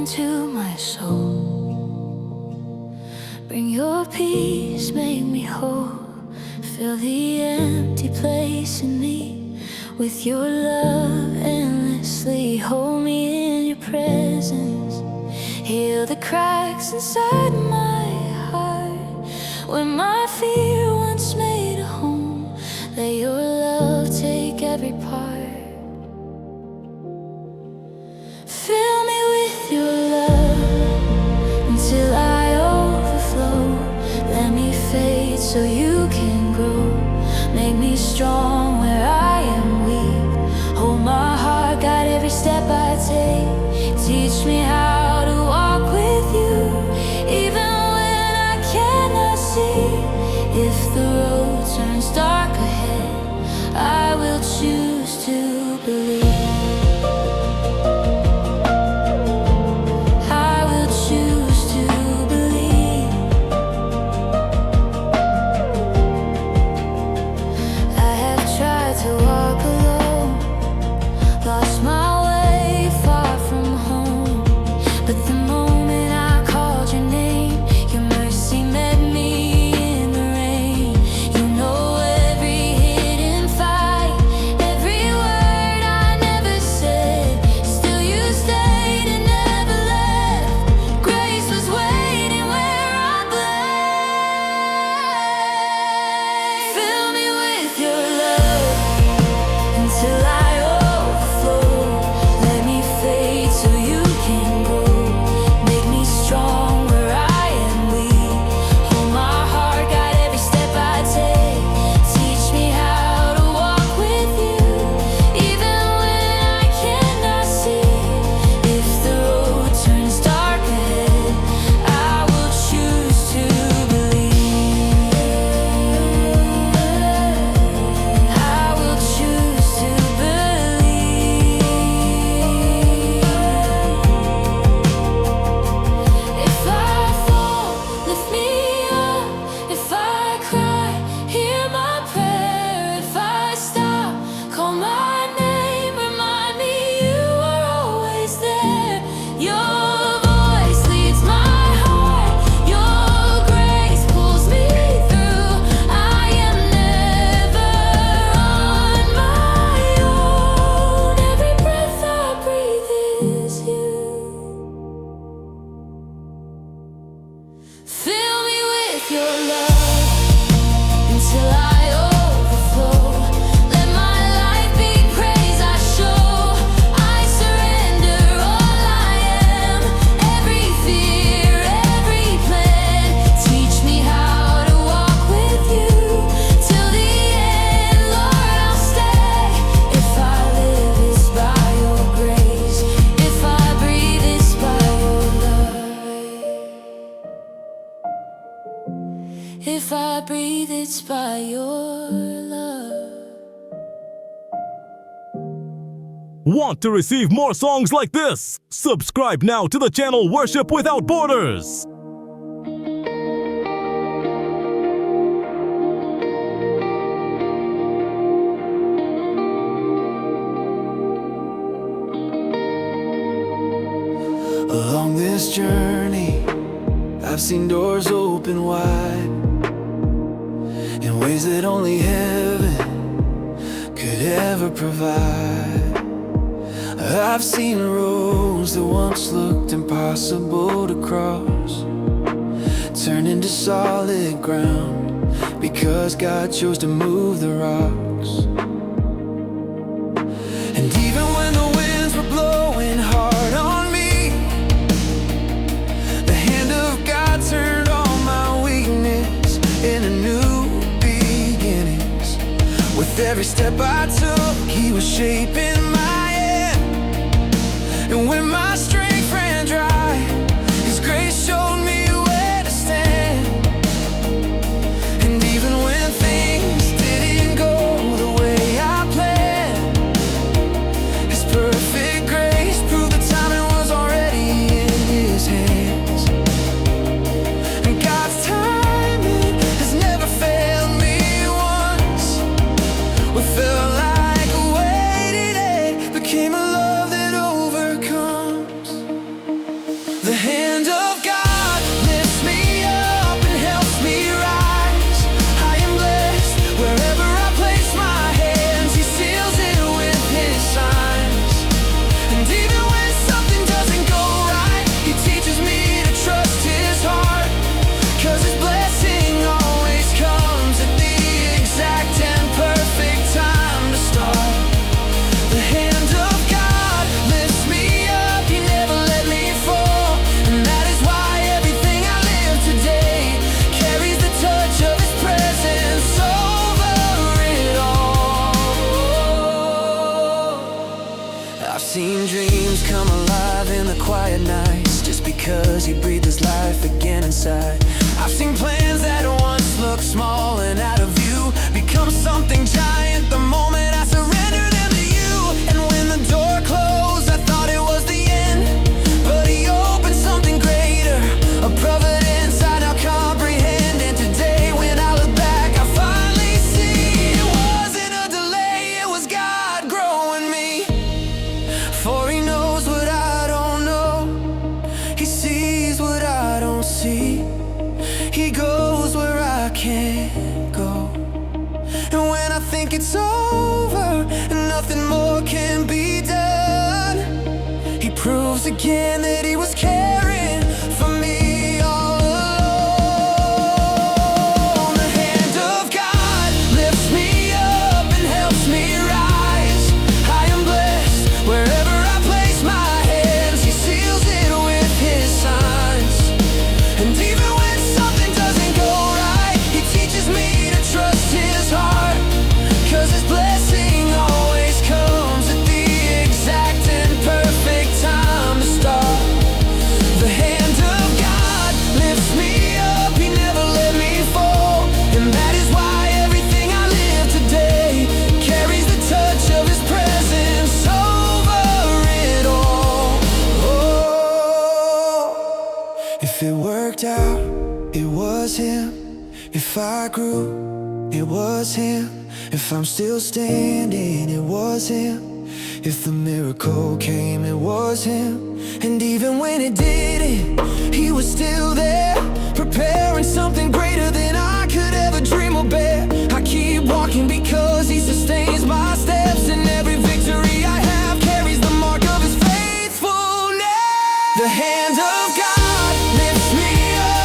into my soul. Bring your peace, make me whole. Fill the empty place in me with your love endlessly. Hold me in your presence. Heal the cracks inside my heart where my fear once made a home. Let your love take every part. Fill me with your love until I overflow. Let me fade so you can grow. Make me strong where I am weak. Hold my heart, guide every step I take. Teach me how to walk with you, even when I cannot see. If the road turns dark ahead, I will choose to believe. If I breathe, it's by your love. Want to receive more songs like this? Subscribe now to the channel Worship Without Borders. Along this journey, I've seen doors open wide in ways that only heaven could ever provide. I've seen roads that once looked impossible to cross turn into solid ground because God chose to move the rocks. And even when the winds were blowing hard on me, the hand of God turned all my weakness into new beginnings. With every step I took, He was shaping my hand. And when my strength ran dry, His grace showed me where to stand. And even when things didn't go the way I planned, His perfect grace proved the timing was already in His hands. And God's timing has never failed me once. What felt like a weight today became a love that overcomes. dead nights just because he breathed his life again inside. I've seen plans that once looked small and out of view become something giant the moment I surrendered them to you. And when the door closed, I thought it was the end, but he opened something greater, a providence I now comprehend. And today when I look back, I finally see it wasn't a delay, it was God growing me. For he knows what I don't know, he sees what I don't see, he goes where I can't go. And when I think it's over and nothing more can be done, he proves again that he was caring for me all along. The hand of God lifts me up and helps me rise. I am blessed wherever I place my hands. He seals it with his signs. And even when something doesn't go right, he teaches me to trust his heart, 'cause his blessing always comes at the exact and perfect time to start. The hand of God lifts me up, he never let me fall. And that is why everything I live today carries the touch of his presence over it all. Oh, if it worked out, it was him. If I grew, it was him. If I'm still standing, it was him. If the miracle came, it was him. And even when it didn't, he was still there, preparing something greater than I could ever dream or bear. I keep walking because he sustains my steps, and every victory I have carries the mark of his faithfulness. The hand of God lifts me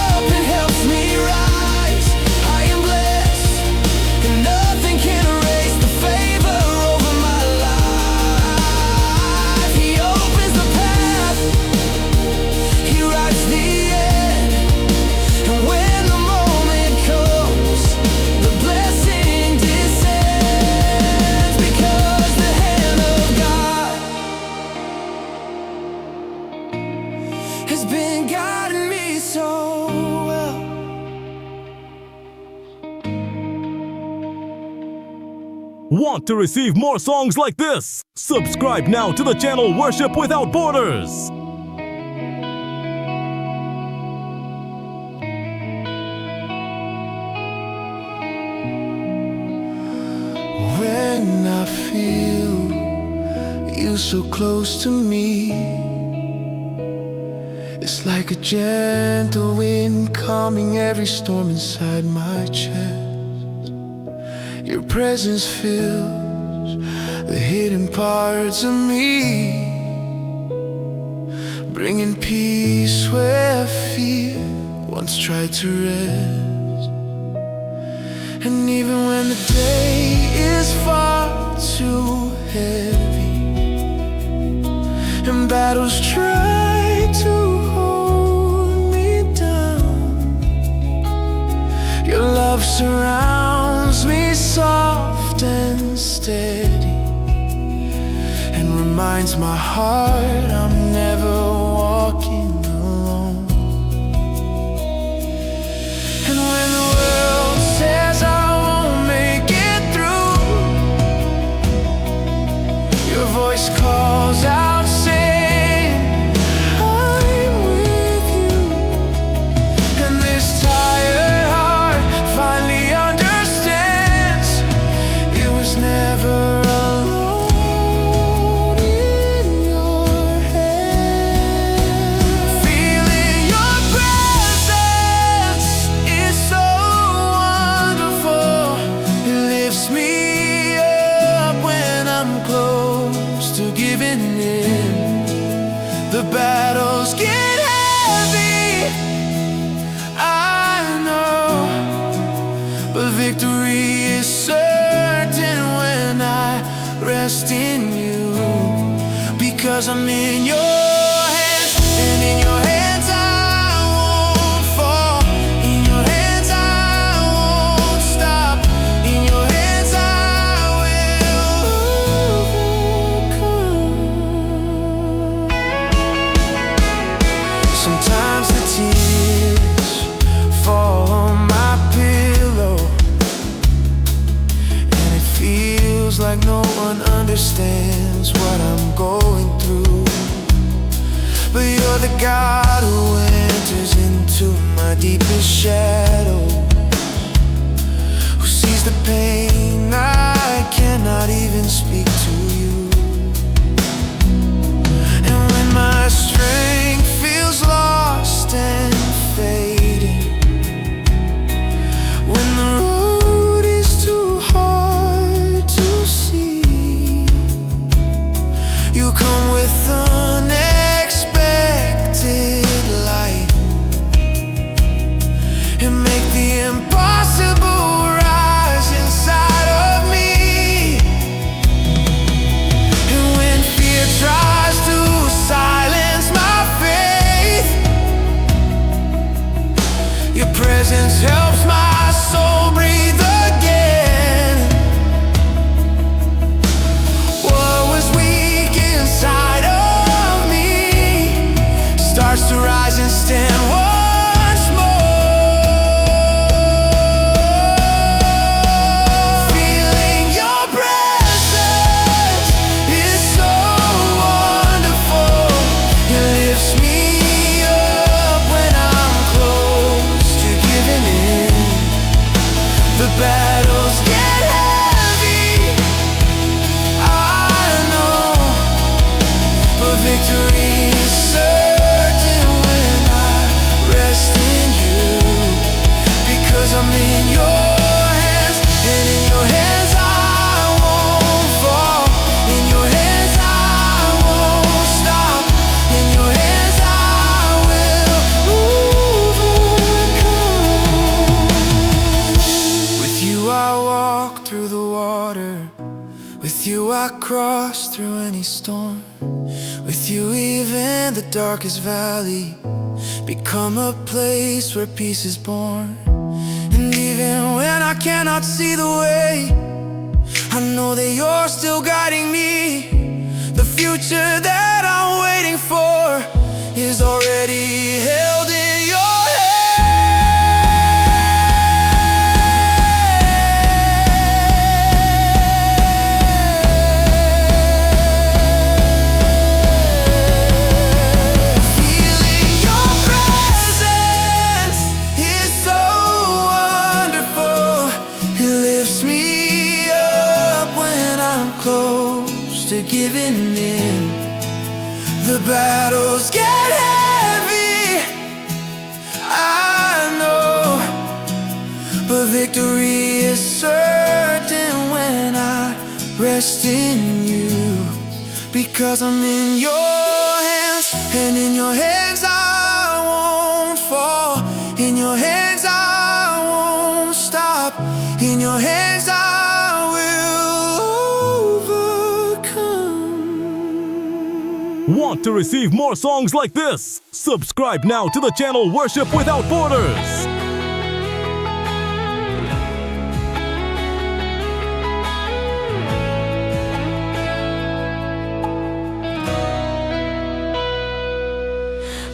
up and helps me rise. I am blessed, and nothing can erase the favor over my life. He opens the path, he writes the end. And when the moment comes, the blessing descends, because the hand of God has been guiding me so well. Want to receive more songs like this? Subscribe now to the channel Worship Without Borders. When I feel you so close to me, it's like a gentle wind calming every storm inside my chest. Your presence fills the hidden parts of me, bringing peace where fear once tried to rest. And even when the day is far too heavy and battles try to hold me down, your love surrounds me soft and steady, and reminds my heart I'm never walking alone. And when the world says I won't make it through, your voice calls out saying, I'm with you. And this tired heart finally understands it was never alone in your hands. Feeling your presence is so wonderful. It lifts me up when I'm close to giving in. The battles get heavy, I know, but victory is certain when I rest in you, because I'm in your hands, and in your hands I won't fall. In your hands I won't stop. In your hands I will overcome. but you're the God who enters into my deepest shadow, who sees the pain I cannot even speak to you. And when my strength feels lost and fading, when the road is too hard to see, you come with unexpected light and make the impossible rise inside of me. And when fear tries to silence my faith, your presence helps my soul breathe again. What was weak inside of me starts to rise and stand once more. Feeling your presence is so wonderful. It lifts me up when I'm close to giving in. The battles get heavy, I know, but victory is certain when I rest in you. Because I'm in your hands, and in your hands I won't fall. In your hands I won't stop. In your hands I will overcome. With you I walk through the water. With you I cross through any storm. With you even the darkest valley become a place where peace is born. And even when I cannot see the way, I know that you're still guiding me. The future that I'm waiting for is already held in your feeling your presence is so wonderful. It lifts me up when I'm close to giving in. The battles get heavy, I know, but victory is certain when I rest in you. Because I'm in your hands, and in your hands I won't fall. In your hands I won't stop. In your hands I will overcome. Want to receive more songs like this? Subscribe now to the channel Worship Without Borders.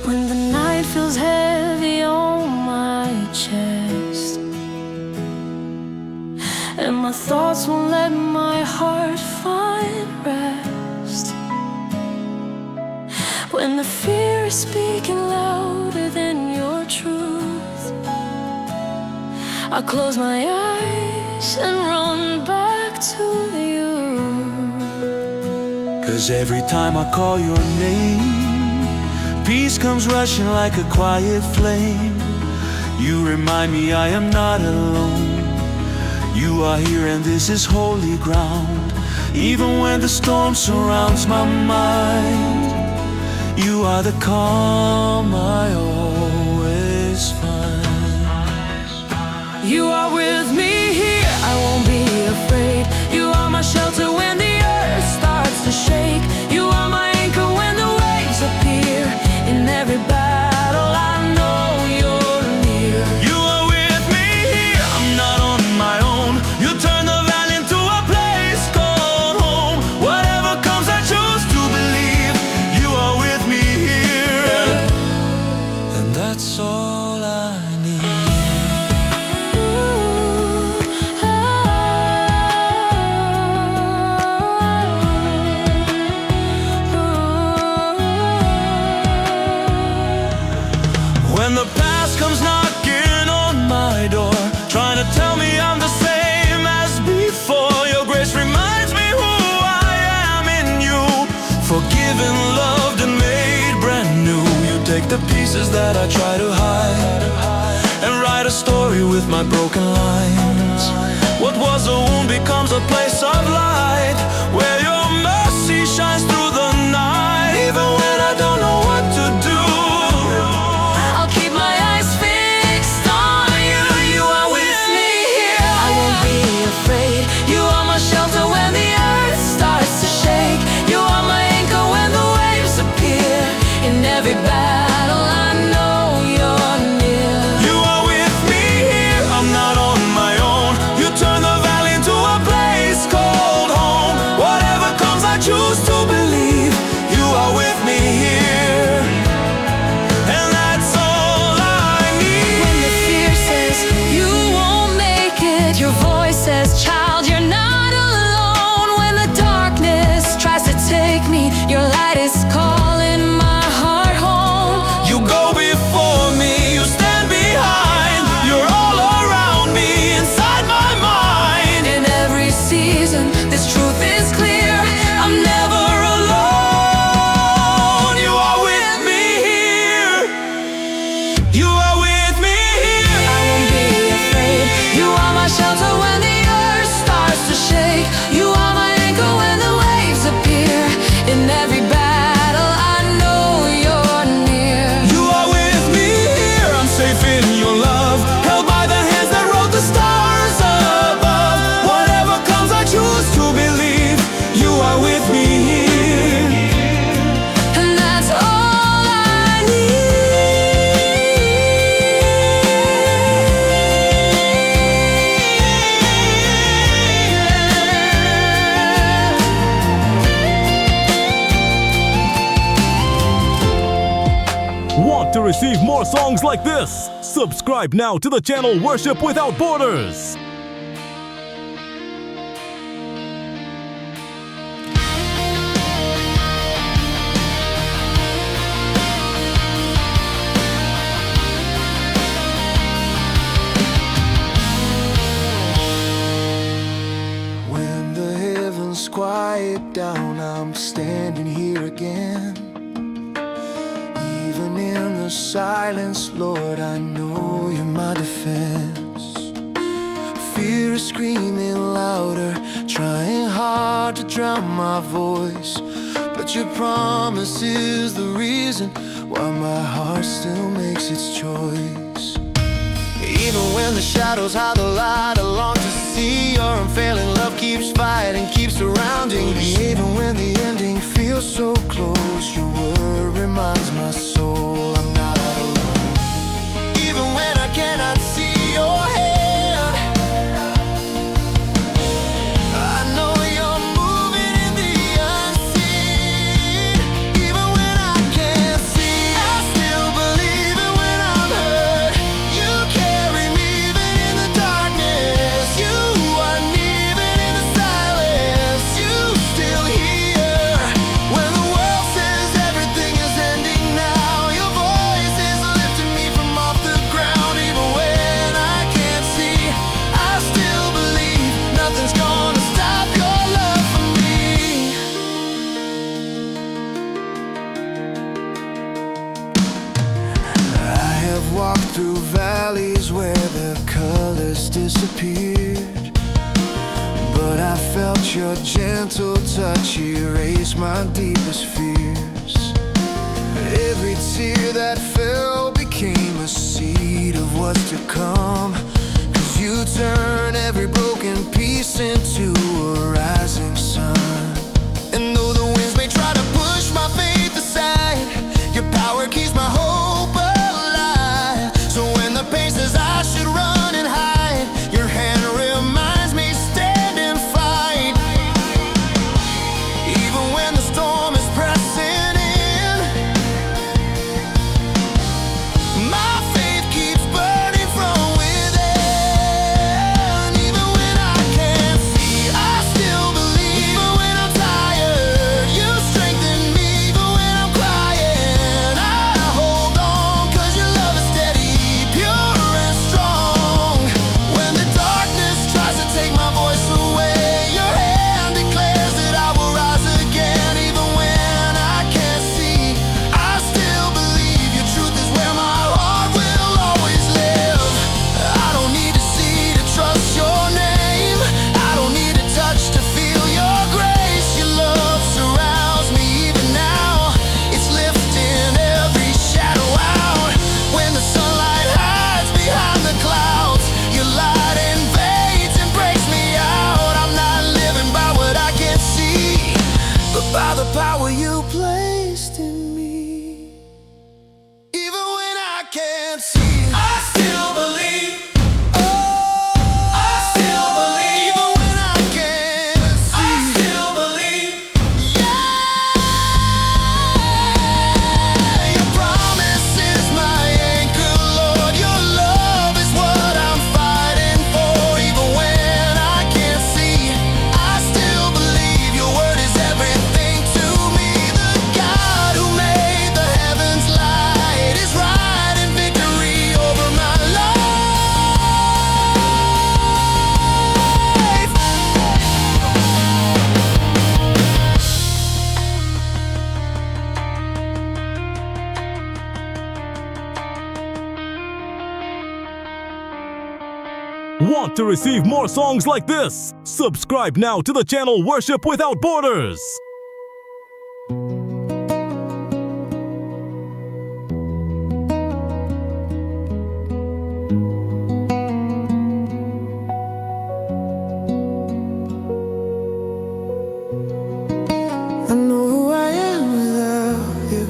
When the night feels heavy on my chest, and my thoughts won't let my heart find rest, when the fear is speaking louder than your truth, I close my eyes and run back to you. 'Cause every time I call your name, peace comes rushing like a quiet flame. You remind me I am not alone. You are here and this is holy ground. Even when the storm surrounds my mind, you are the calm I always find. You are with me here, I won't be afraid. You are my shelter when the earth starts to shake. You are my anchor when the waves appear. In every battle I know you're near. You are with me here, I'm not on my own. You turn the valley into a place called home. Whatever comes I choose to believe. You are with me here, and that's all I need. Ooh. take the pieces that I try to hide and write a story with my broken lines. What was a wound becomes a place of light, where your mercy shines through the night. Even when I don't know what to do, I'll keep my eyes fixed on you. You are with me here. I won't be afraid. You are my shelter when the earth starts to shake. You are my anchor when the waves appear. In every battle I know you're near. you are with me here. I'm not on my own. You turn the valley into a place called home. Whatever comes, I choose to believe. You are with me here, and that's all I need. When the fear says you won't make it, your voice says, child, you're not alone. When the darkness tries to take me, your light is calling my heart home. You go before me, you stand behind. You're all around me, inside my mind. In every season, this truth is clear. I'm never alone. You are with me here. You are with me here. I won't be afraid. You are my shelter when the earth starts to shake. You are my anchor when the waves appear. In every battle, I know you're near. You are with me here. I'm safe in your love, held by the hands that wrote the stars above. Whatever comes, I choose to believe. You are with me here. And that's all I Want to receive more songs like this? Subscribe now to the channel Worship Without Borders. When the heavens quiet down, I'm standing here again. Even in the silence, Lord, I know you're my defense. Fear is screaming louder, trying hard to drown my voice. But your promise is the reason why my heart still makes its choice. Even when the shadows hide the light, I long to see your unfailing love keeps fighting, keeps surrounding me. Even when the ending feels so close, your word reminds my soul I'm not alone. Even when I cannot see your hand, I know you're moving in the unseen. Even when I can't see, I still believe. And when I'm hurt, you carry me. Even in the darkness, you are near. Even in the silence, you still hear. When the world says everything is ending now, your voice is lifting me from off the ground. Even when I can't see, I still believe nothing's gonna stop your love for me. I have walked through valleys where the colors disappeared, but I felt your gentle touch erase my deepest fears. Every tear that fell became a seed of what's to come. 'Cause you turn every broken piece into a rising sun. And though the winds may try to push my faith aside, your power keeps my hope alive. So when the pain says I should run and hide, your hand reminds me stand and fight. Even when the storm is pressing in, my faith keeps burning from within. can't see. I still believe. Oh, I still believe. Even when I can't see. I still believe. Yeah, your promise is my anchor, Lord. Your love is what I'm fighting for. Even when I can't see, I still believe your word is everything to me. The God who made the heavens light is right in victory over my life. Want to receive more songs like this? Subscribe now to the channel Worship Without Borders. I know who I am without you.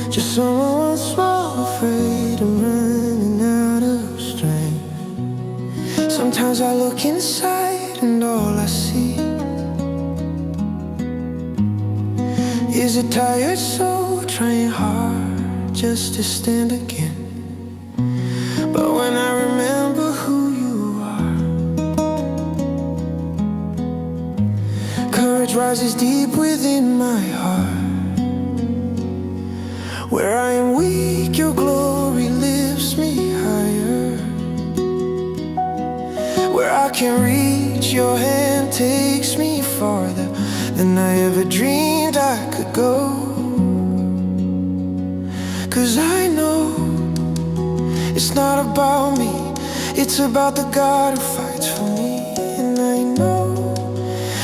Just someone once small, afraid of running out of strength. Sometimes I look inside and all I see is a tired soul trying hard just to stand again. But when I remember who you are, courage rises deep within my heart. Where I am weak, your glory lifts me higher. Where I can reach, your hand takes me farther than I ever dreamed I could go. 'Cause I know it's not about me, it's about the God who fights for me. And I know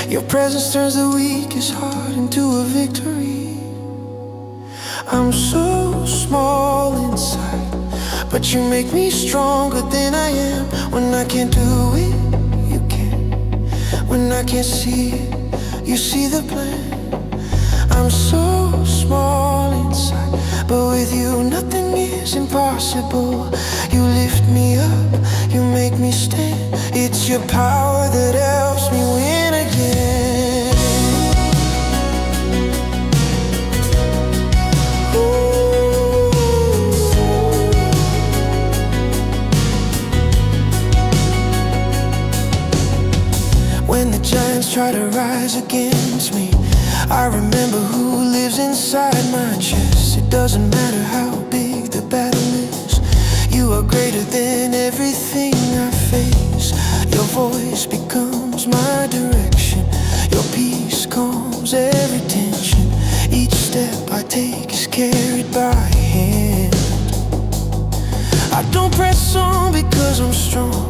your presence turns the weakest heart into a victory. I'm so small inside, but you make me stronger than I am. When I can't do it, you can. When I can't see it, you see the plan. I'm so small inside, but with you nothing is impossible. You lift me up, you make me stand. It's your power that helps me win again. When the giants try to rise against me, I remember who lives inside my chest. It doesn't matter how big the battle is, you are greater than everything I face. Your voice becomes my direction, your peace calms every tension. Each step I take is carried by a hand. I don't press on because I'm strong,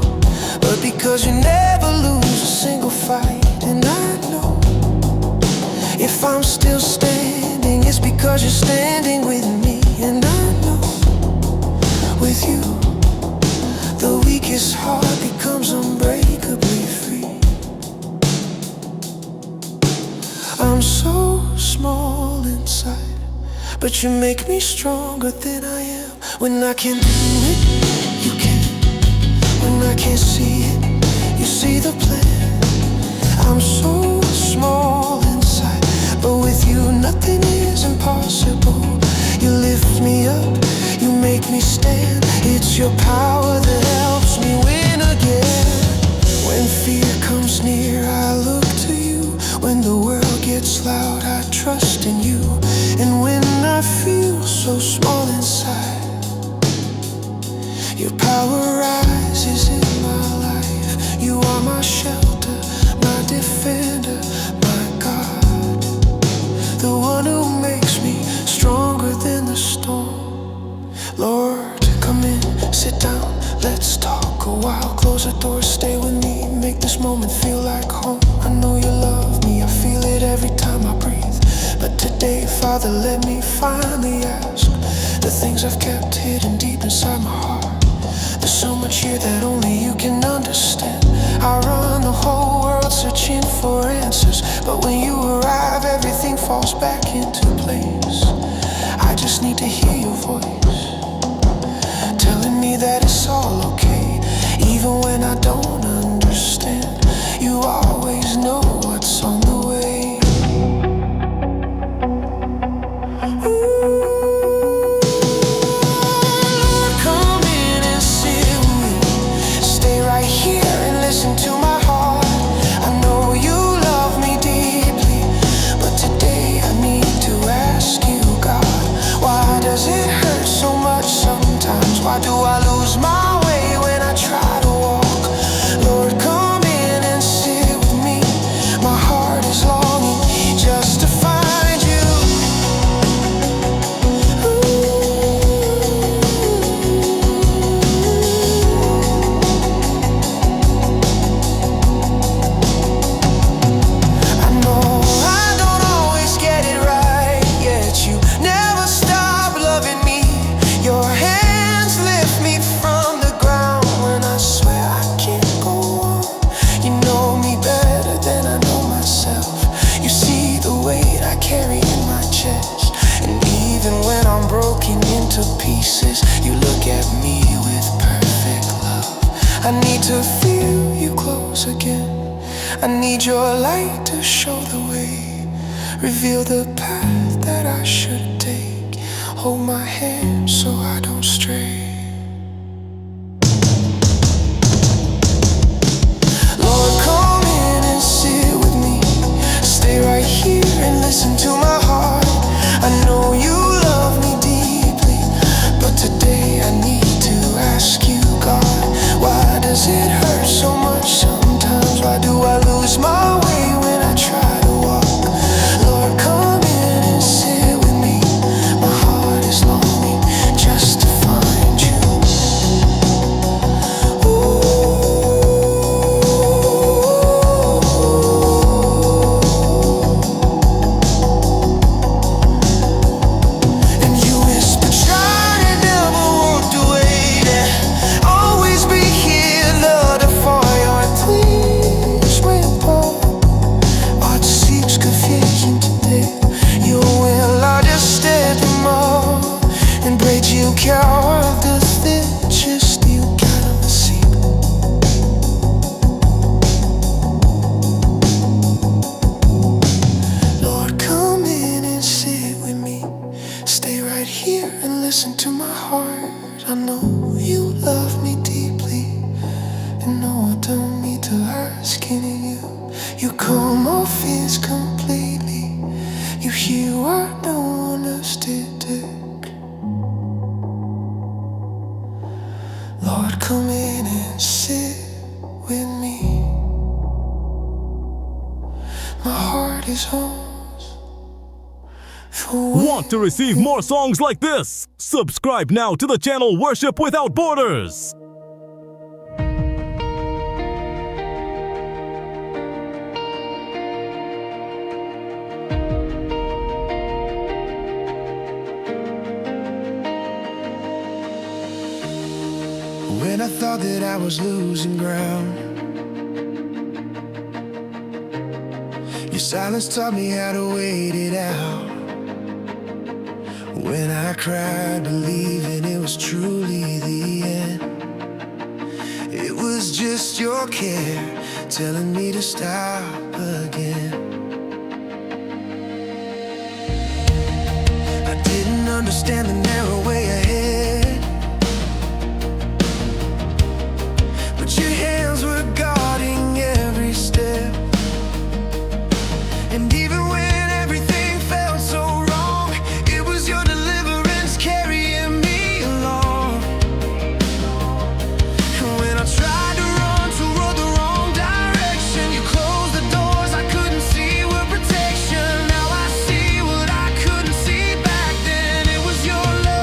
but because you never lose a single fight. And I know if I'm still standing, it's because you're standing with me. And I know with you, the weakest heart becomes unbreakably free. I'm so small inside, but you make me stronger than I am. When I can't do it, you can. When I can't see it, you see the plan. I'm so small inside, but with you nothing is impossible. You lift me up, you make me stand. It's your power that helps me win again. When fear comes near, I look to you. When the world gets loud, I trust in you. And when I feel so small inside, your power rises in my life. You are my shelter, my defender, my God, the one who makes me stronger than the storm. Lord, come in, sit down, let's talk a while. Close the door, stay with me, make this moment feel like home. I know you love me, I feel it every time I breathe. But today, Father, let me finally ask the things I've kept hidden deep inside my heart. There's so much here that only you can understand. I run the whole world searching for answers, but when you arrive, everything falls back into place. I just just need to hear your voice, telling me that it's all okay. Even when I don't understand, you always know what's on the way. Lord, come in and sit with me. Stay right here and listen to my heart. I know you love me deeply, but today I need to ask you, God, why does it hurt so much sometimes? Why do I lose my way when I try to walk? Lord, come in and sit with me. My heart is longing just to find you. I know I don't always get it right, yet you never stop loving me. Your hands lift me from the ground when I swear I can't go on. You know me better than I know myself. You see the weight I carry in my chest, and even when I'm broken into pieces, you look at me with perfect love. I need to feel you close again. I need your light to show the way, reveal the path that I should take. Hold my hand so I don't stray. Lord, come in and sit with me. Stay right here and listen to my heart. I know you love me deeply, but today I need to ask you, God, why does it hurt so much sometimes? Why do I lose my way when I try to walk? Lord, come in and sit with me. My heart is longing just to find you. And you whisper, try to never walk away, that always be here, Lord, for your please report. What seems confusing today, your will I just step more and braid you care of the thing, just you kind of see. Lord, come in and sit with me. Stay right here and listen to my heart. I know you love me deeply, and no, I don't need to ask any you. You calm my fears completely. You hear what no one else did. Lord, come in and sit with me. My heart is yours. For Want to receive more songs like this? Subscribe now to the channel Worship Without Borders. when I thought that I was losing ground, your silence taught me how to wait it out. When I cried, believing it was truly the end, it was just your care telling me to stop again. I didn't understand the narrow way ahead, but your hands were guarding every step. And even when everything felt so wrong, it was your deliverance carrying me along. And when I tried to run toward the wrong direction, you closed the doors I couldn't see were protection. Now I see what I couldn't see back then. It was your love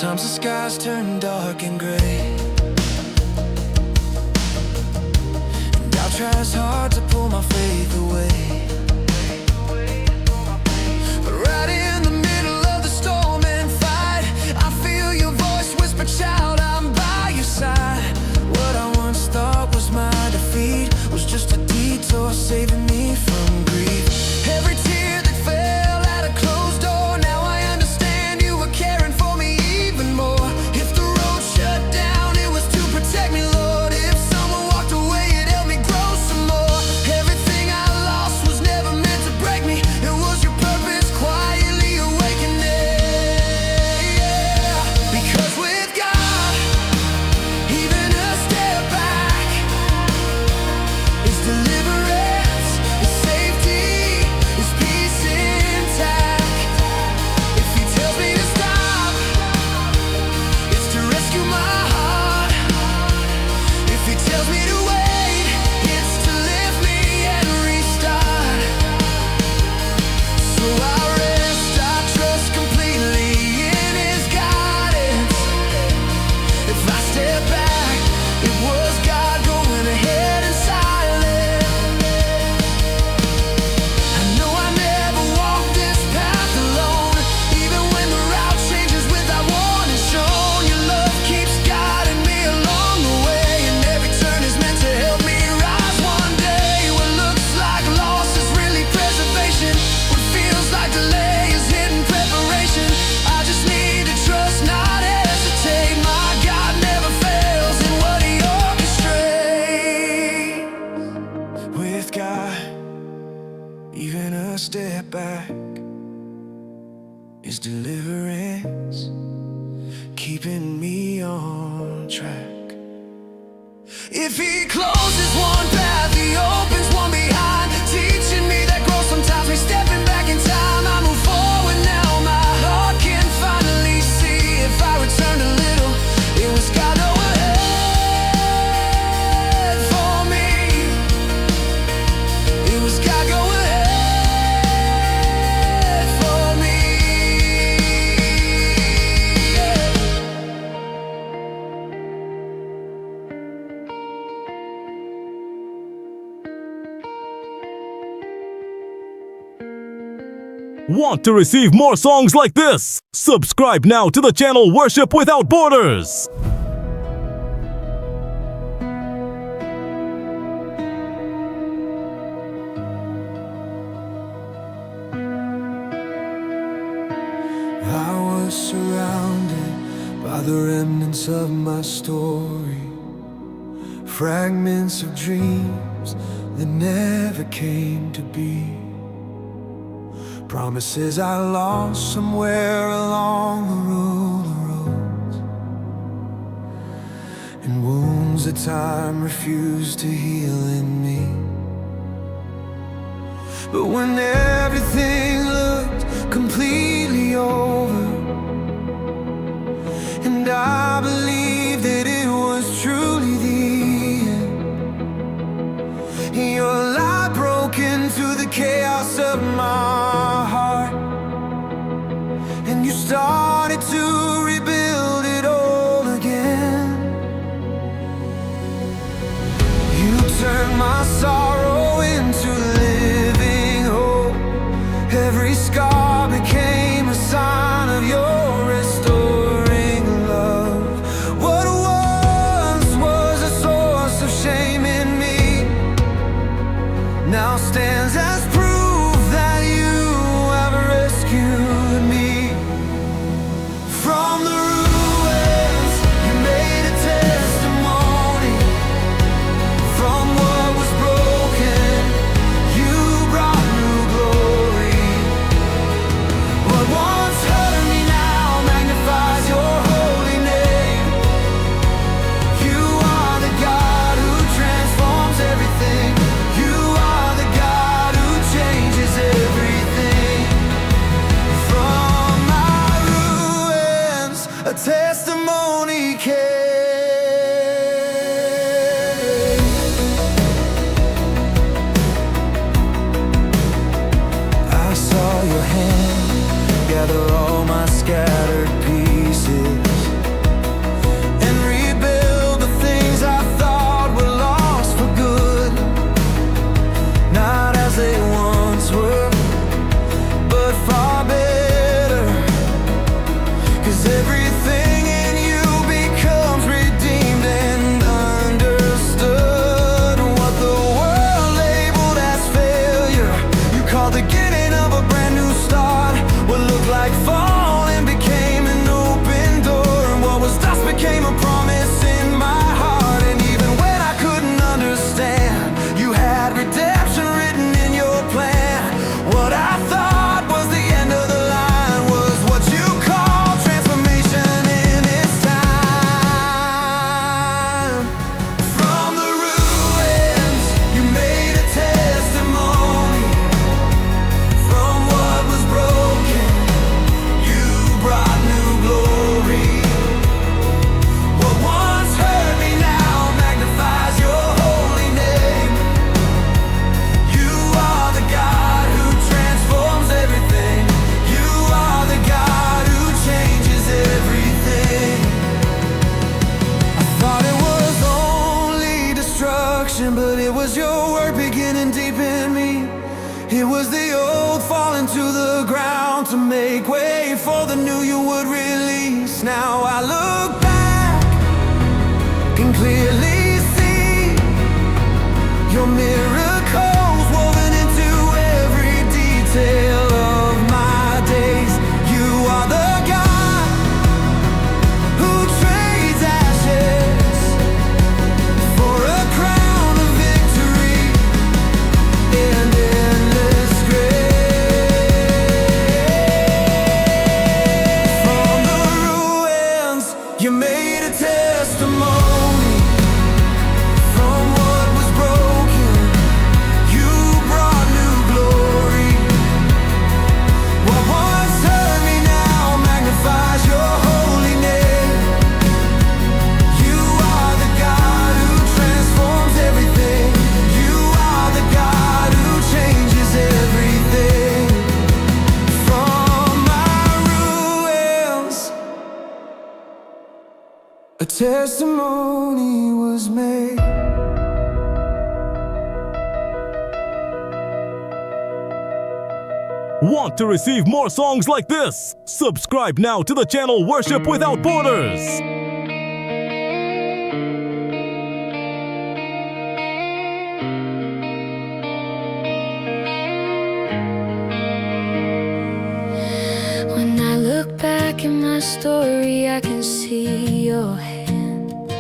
Sometimes the skies turn dark and gray, and I'll try as hard to pull my faith away. But right in the middle of the storm and fight, I feel your voice whisper, child, I'm by your side. What I once thought was my defeat was just a detour saving me from grief. Every tear that fell at a closed door, now I understand you were caring for me even more. If the road shut down, it was to protect me, Lord. If someone walked away, it helped me grow some more. Everything I lost was never meant to break me. It was your purpose quietly awakening. Yeah. Because with God, even a step back is deliverance, is safety, is peace intact. If He tells me to stop, it's to rescue my heart. If He tells me to wait, it's to lift me and restart. So I rest, I trust completely in His guidance. If I step back, it was God going ahead and silent. I know I never walked this path alone. Even when the route changes without warning shown, your love keeps guiding me along the way, and every turn is meant to help me rise one day. What looks like loss is really preservation. What feels like delay is hidden preparation. I just need to trust, not hesitate. My God never fails in what He orchestrates. With God, even a step back is deliverance, keeping me on track. If He closes one path, He opens one behind, teaching me that growth sometimes means stepping back in time. I move forward now, my heart can finally see. If I returned a little, it was God ahead for me. It was God go ahead for me. Yeah. Want to receive more songs like this? Subscribe now to the channel Worship Without Borders. I was surrounded by the remnants of my story, fragments of dreams that never came to be, promises I lost somewhere along the roads, and wounds that time refused to heal in me. But when everything looked completely over, and I believed that it was truly the end, your light broke into the chaos of my heart, and you started to rebuild it all again. You turned my sorrow into living hope. Every scar became a sign of your restoring love. What once was a source of shame in me now stands as proof that you have rescued me. From the ruins, you made a testimony. From what was broken, you brought new glory. What once hurt me now magnifies your holy name. You are the God who transforms everything. You are the God who changes everything. From my ruins, a testimony came. I saw your hand gather all my scattered pieces, everything in you becomes redeemed and understood. What the world labeled as failure, you call the beginning of a brand new start. What looked like falling became an open door, and what was dust became a promise in my heart. And even when I couldn't understand, you had redemption written in your plan. What I thought was the end of the line was what you call transformation in its time. From the ruins, you made a testimony. From what was broken, you brought new glory. What once hurt me now magnifies your holy name. You are the God who transforms everything. You are the God who changes everything. I thought it was only destruction, but it was your work beginning deep in me. It was the old falling to the ground to make way for the new you would release. Now I look back, can clearly see your miracles woven into every detail of my days. You are the God who trades ashes for a crown of victory and endless grace. From the ruins, you made a testimony. From what was broken, you brought new glory. What once hurt me now magnifies your holy name. You are the God who transforms everything. You are the God who changes everything. From my ruins, a testimony was made. Want to receive more songs like this? Subscribe now to the channel Worship Without Borders. When I look back in my story, I can see your hand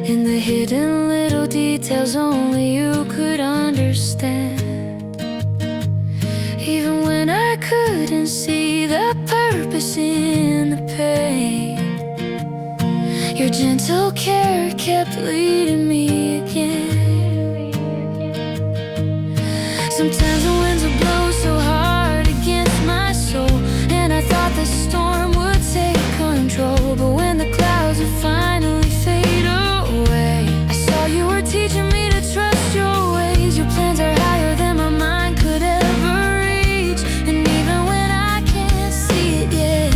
in the hidden little details only you could understand. Even when I couldn't see the purpose in the pain, your gentle care kept leading me again. Sometimes the winds would blow so hard against my soul, and I thought the storm would take control. But when the clouds would finally fade away, I saw you were teaching me to trust your ways. Your plans are higher than my mind could ever reach. And even when I can't see it yet,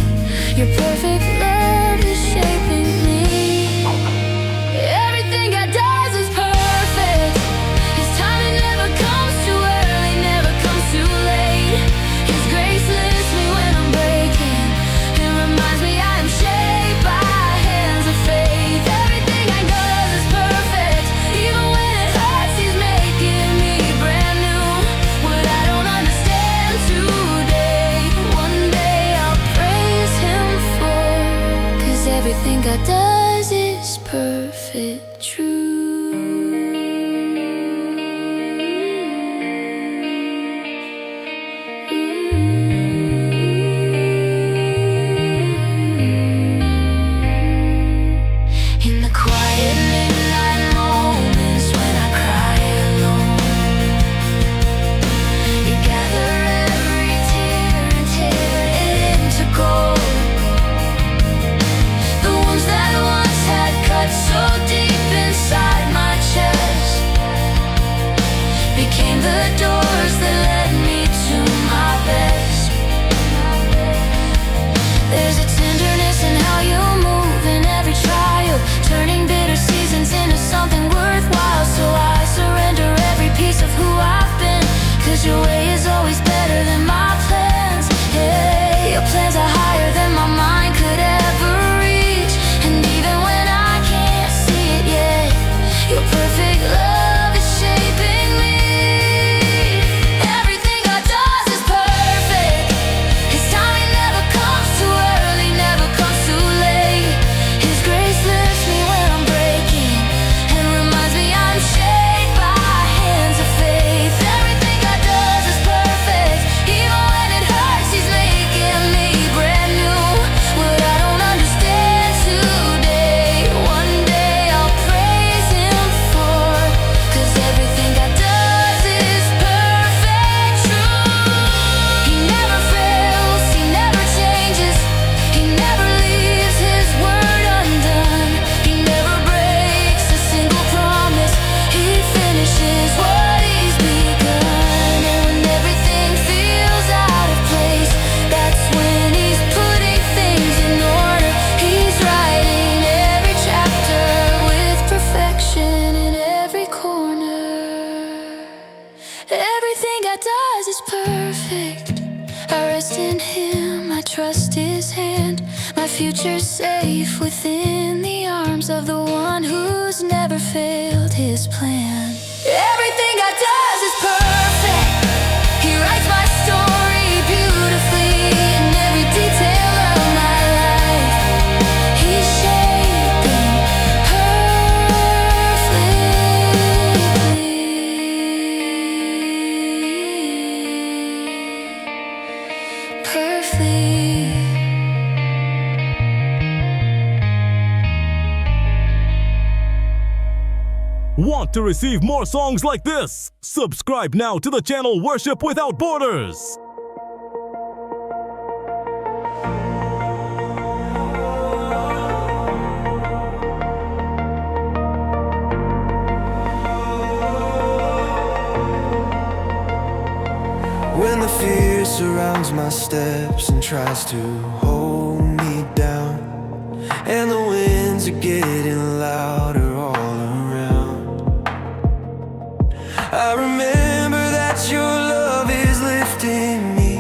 your perfect love is shaping me. Everything God does is perfect. His timing never comes too early, never comes too late. His grace lifts me when I'm breaking and reminds me I am shaped by hands of faith. Everything God does is perfect. Even when it hurts, He's making me brand new. What I don't understand today, one day I'll praise Him for. 'Cause everything God does is perfect, in the quiet midnight moments when I cry alone, you gather every tear and tear it into gold. The ones that once had cut so deep inside my chest became the doors that led me to my best. There's a tenderness in how you move in every trial, turning bitter seasons into something worthwhile. So I surrender every piece of who I've been, 'cause your way is always better than my plans. Hey, your plans are higher than my mind future safe within the arms of the one who's never failed his plan. Everything God does is perfect. He writes my story beautifully in every detail of my life. He's shaping perfectly. Want to receive more songs like this? Subscribe now to the channel Worship Without Borders. When the fear surrounds my steps and tries to hold me down, and the winds are getting louder all around, I remember that your love is lifting me.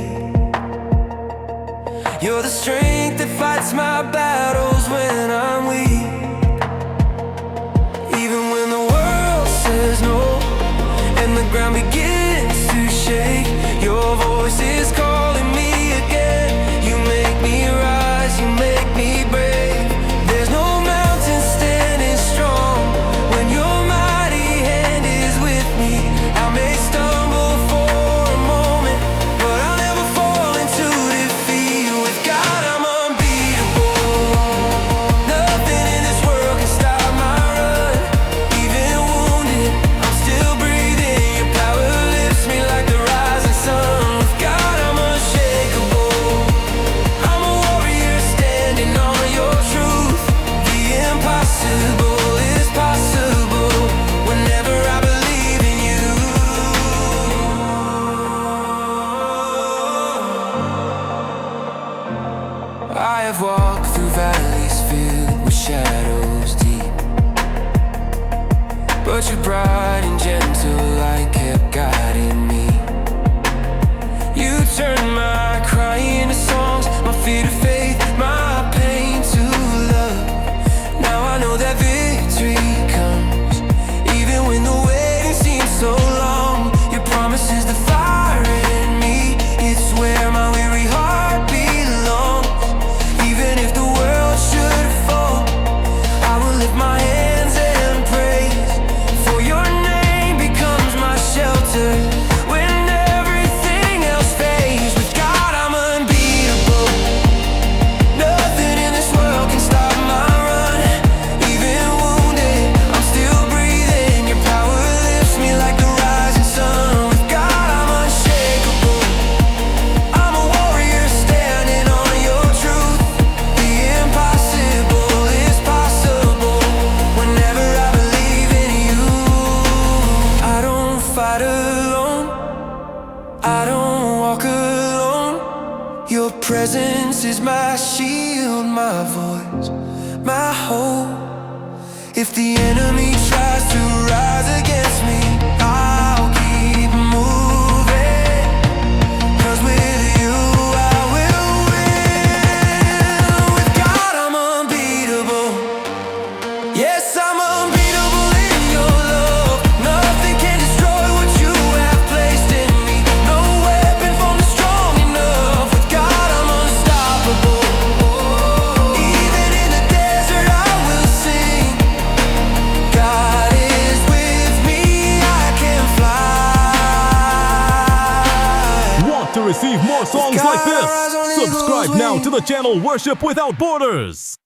You're the strength that fights my battles when I'm weak. Even when the world says no and the ground begins to shake, your voice is calling me again. You make me rise, you make me brave. There's no mountain standing strong when your mighty hand is with me. I may stumble for a moment, but I'll never fall into defeat. With God I'm unbeatable. Nothing in this world can stop my run. Even wounded, I'm still breathing. Your power lifts me like the rising sun. With God I'm unshakable. I'm a warrior standing on your truth. The impossible is possible whenever I believe in you. I have walked through valleys filled with shadows deep, but your bright and gentle light kept guiding me. You turned my crying to songs, my fear to faith, my pain to love. Now I know that victory comes even when the waiting seems so long. Your promise is the fire in me. It's where my weary heart belongs. Even if the world should fall, I will lift my hands and praise. For your name becomes my shelter when everything else fades. With God I'm unbeatable. Nothing in this world can stop my run. Even wounded, I'm still breathing. Your power lifts me like the rising sun. With God I'm unshakable. I'm a warrior standing on your truth. The impossible is possible whenever I believe in you. I don't fight alone, I don't walk alone. Your presence is my shield, my voice, my hope. If the enemy tries to rise against me, I'll keep moving. 'Cause with you I will win. With God I'm unbeatable. Yes, I'm unbeatable in your love. Nothing can destroy what you have placed in me. No weapon formed is strong enough. With God I'm unstoppable. Even in the desert I will sing. God is with me, I can fly. Want to receive more songs like this? Subscribe now to the channel Worship Without Borders.